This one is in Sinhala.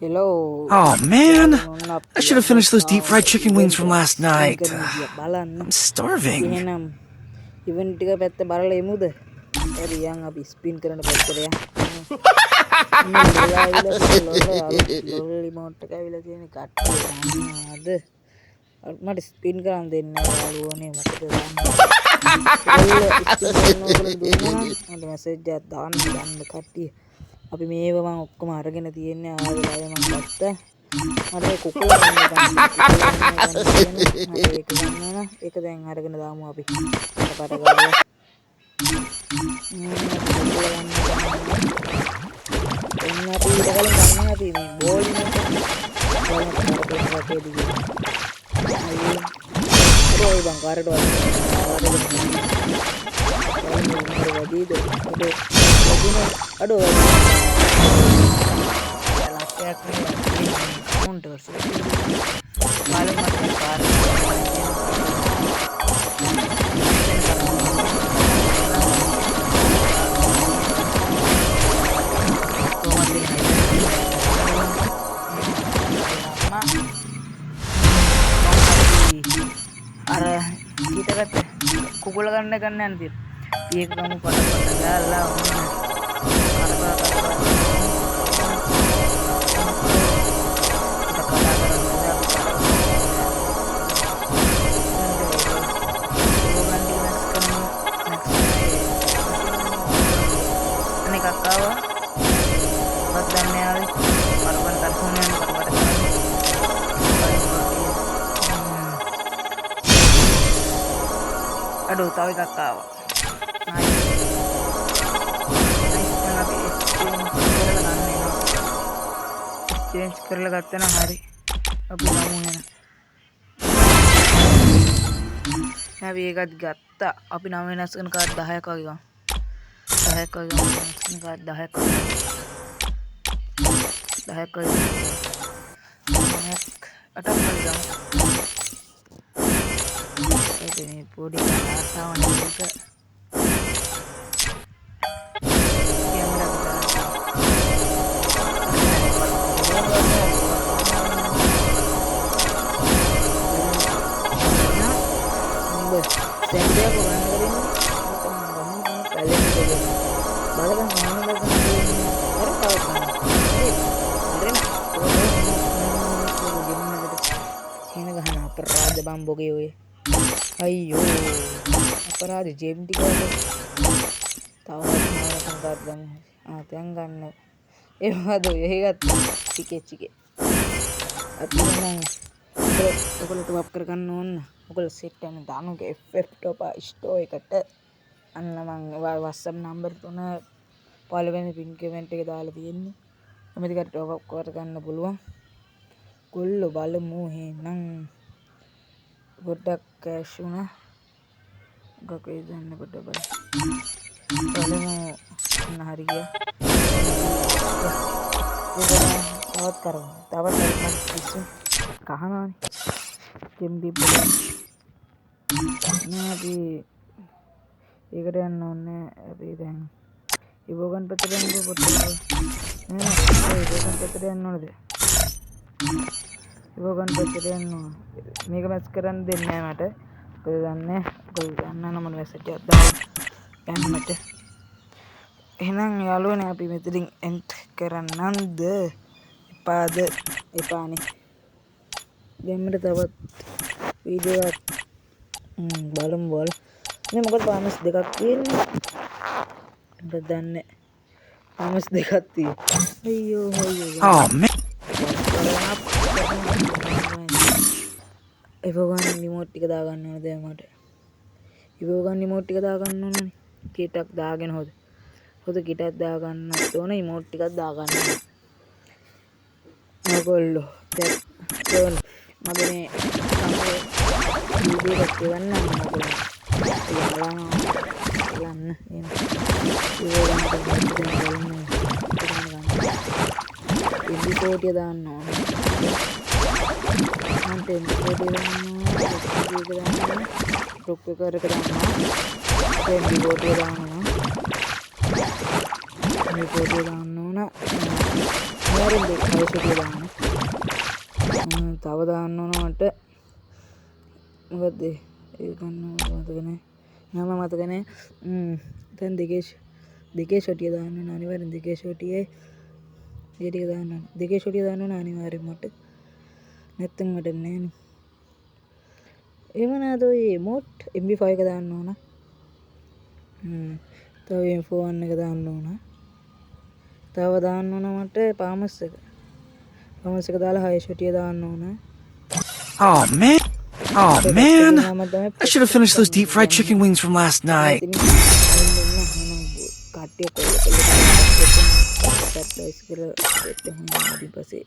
Hello, Oh man, යාළුවෝ ඔන්න I අපි should have finished those deep fried chicken wings event from එක last ස්පින් night. කරන විදිය බලන්න. I'm අපි starving. එහෙනම් ඉවෙන්ට් එක පැත්ත බලලා එමුද? හරි යන් අපි ස්පින් කරන පැත්තට යන්. ලොල් රිමෝට් එක ඇවිල්ලා තියෙන කට්ටිය මට ස්පින් කරන්න දෙන්න යාළුවෝනේ මොකද දන්නේ. ස්පින් කරනකොට දුන්නා නම් මට මැසේජ් එකක් දාන්න කට්ටිය. අපි මේව මම ඔක්කොම අරගෙන තියෙන්නේ ආයෙලා මම ගත්තා. මට මේ කුකුල ගන්න ඒක ගන්න ඕන. ඒක දැන් අරගෙන දාමු අපි. පට ගාලා. එන්න අපි ඊට කලින් ගන්න අපි මේ බෝලින් එක බලන්න කරපේ දිගේ. අයියෝ බං කාරට අඩෝ counters malam makan kar kita kata kukul kan nanti piye kamu pada galau kakao badannya korban kartunan korban aduh tahu kakao exchange කරලා ගත්තා නම් හරි අපි ගමු එන අපි ඒකත් ගත්තා අපි නම් වෙනස් කරන කාඩ් 10ක් වගේ ගමු 10ක් වගේ ගමු කාඩ් 10ක් වගේ 8ක් වගේ ගමු මේ පොඩි ආසාවන් එක Sende aku kan kali ini kalian juga balapan mana kan orang tahu kan arena ini gimana අපරාධ බම්බෝගේ ඔය අයියෝ අපරාධ ජෙම් ටික තව මොකක්ද ගන්න දැන් ගන්න ඒ වද ඒකත් ටිකේ අපි නම් ඔයගොල්ලෝ ටොප් කරගන්න ඕන ඔයගොල්ලෝ සෙට් කරන දානුගේ FF ටොප් ස්ටෝර් එකට අන්න මම WhatsApp නම්බර් 3 පළවෙනි පින් කමෙන්ට් එකේ දාලා තියෙන්නේ කැමති කට ටොප් කරගන්න පුළුවන් කොල්ලෝ බලමු එහෙනම් පොඩ්ඩක් කැෂ් වුණා ගකේ දන්න පොඩ්ඩක් බලමු හරි ගියා තවත් කරමු තවත් පිස්සු කහනවානේ ජෙම්බි බලන්න අපි ඒකට යන්න ඕනේ අපි දැන් ඉවෝගන් පැත්තට යන්න පොඩ්ඩක් ඉවෝගන් පැත්තට යන්න ඕනද ඉවෝගන් පැත්තට යන්න ඕන මේක මැච් කරන්න දෙන්නේ නැහැ මට ඔය දන්නේ ඔය ගන්න නම් මම මැසේජ් එකක් දාන්න යන්නට එහෙනම් යාළුවනේ අපි මෙතනින් එන්ට් කරන්නම්ද එපානේ දෙන්නට තවත් වීඩියෝ එකක් බලමු මේ මොකද පාමස් දෙකක් තියෙන්නේ මට දන්නේ පාමස් දෙකක් තියෙන්නේ අයියෝ Oh man. ඉවෝගන් රිමෝට් ටික දාගන්න ඕනද මට ඉවෝගන් රිමෝට් ටික දාගන්න ඕනනේ කීටක් දාගෙන හොද කීටක් දාගන්නත් ඕන රිමෝට් ටිකක් දාගන්න ඔයගොල්ලෝ දැන් මගේ මේ වීඩියෝ එකක් ගන්න බලන්න ඉන්ඩිකෝටිය දාන්න ඕන මන්ට ඉන්ඩිකෝටිය දාන්න ටොප් එක දාන්න ඉන්ඩිකෝටිය දානවා ඉන්ඩිකෝටිය දාන්න ඕන අනිවාර්යෙන් හයසුටිය දාන්න. තව දාන්න ඕන මට මොකද ඒ ගන්න මතක නැහැ. නම මතක නැහැ. දැන් දෙකේ ෂොටිය දාන්න ඕන අනිවාර්යෙන් දෙකේ ෂොටියේ ඒ ටික දාන්න ඕන. දෙකේ ෂොටිය දාන්න ඕන අනිවාර්යෙන් මට. නැත්තම් මට නෑනේ. එහෙම නැද්ද ඔය emote MB5 එක දාන්න ඕන. තව M41 එක දාන්න ඕන. තව දාන්න ඕන මට පාමස් එක. පාමස් එක දාලා හය ෂොටිය දාන්න ඕන. Oh man. Oh man. I should have finished those deep fried chicken wings from last night. කට්ටිය කොල්ල පස්සේ